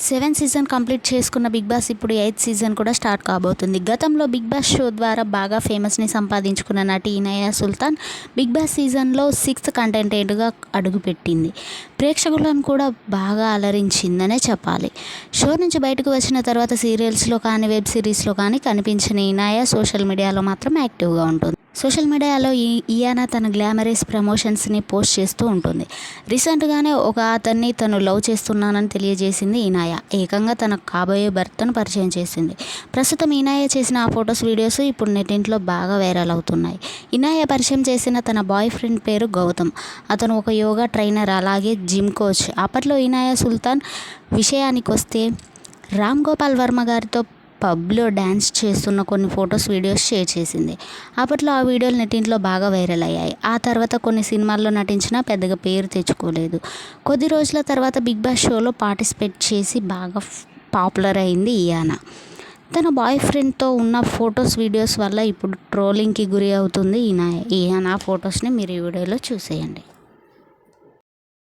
7 season complete చేసుకున్న big boss ఇప్పుడు 8th season కూడా స్టార్ట్ కాబోతుంది. గతంలో బిగ్ బాస్ షో ద్వారా బాగా ఫేమస్ని సంపాదించుకున్న నటి ఇనాయా సుల్తాన్ బిగ్ బాస్ సీజన్లో 6th కంటెంటెంట్గా అడుగుపెట్టింది. ప్రేక్షకులను కూడా బాగా అలరించిందనే చెప్పాలి. షో నుంచి బయటకు వచ్చిన తర్వాత సీరియల్స్లో కానీ వెబ్ సిరీస్లో కానీ కనిపించిన ఇనాయా సోషల్ మీడియాలో మాత్రం యాక్టివ్గా ఉంటుంది. సోషల్ మీడియాలో ఇయానా తన గ్లామరస్ ప్రమోషన్స్ని పోస్ట్ చేస్తూ ఉంటుంది. రీసెంట్గానే ఒక అతన్ని తను లవ్ చేస్తున్నానని తెలియజేసింది ఇనాయా. ఏకంగా తన కాబోయే భర్తను పరిచయం చేసింది. ప్రస్తుతం ఇనాయా చేసిన ఆ ఫొటోస్ వీడియోస్ ఇప్పుడు నెట్టింట్లో బాగా వైరల్ అవుతున్నాయి. ఇనాయా పరిచయం చేసిన తన బాయ్ ఫ్రెండ్ పేరు గౌతమ్. అతను ఒక యోగా ట్రైనర్, అలాగే జిమ్ కోచ్. అప్పట్లో ఇనాయా సుల్తాన్ విషయానికొస్తే రామ్ గోపాల్ వర్మ గారితో పబ్లో డ్యాన్స్ చేస్తున్న కొన్ని ఫొటోస్ వీడియోస్ షేర్ చేసింది. అప్పట్లో ఆ వీడియోలు నెట్టింట్లో బాగా వైరల్ అయ్యాయి. ఆ తర్వాత కొన్ని సినిమాల్లో నటించినా పెద్దగా పేరు తెచ్చుకోలేదు. కొద్ది రోజుల తర్వాత బిగ్ బాస్ షోలో పార్టిసిపేట్ చేసి బాగా పాపులర్ అయింది ఇయానా. తన బాయ్ ఫ్రెండ్తో ఉన్న ఫొటోస్ వీడియోస్ వల్ల ఇప్పుడు ట్రోలింగ్కి గురి అవుతుంది ఇయానా. ఫొటోస్ని మీరు ఈ వీడియోలో చూసేయండి.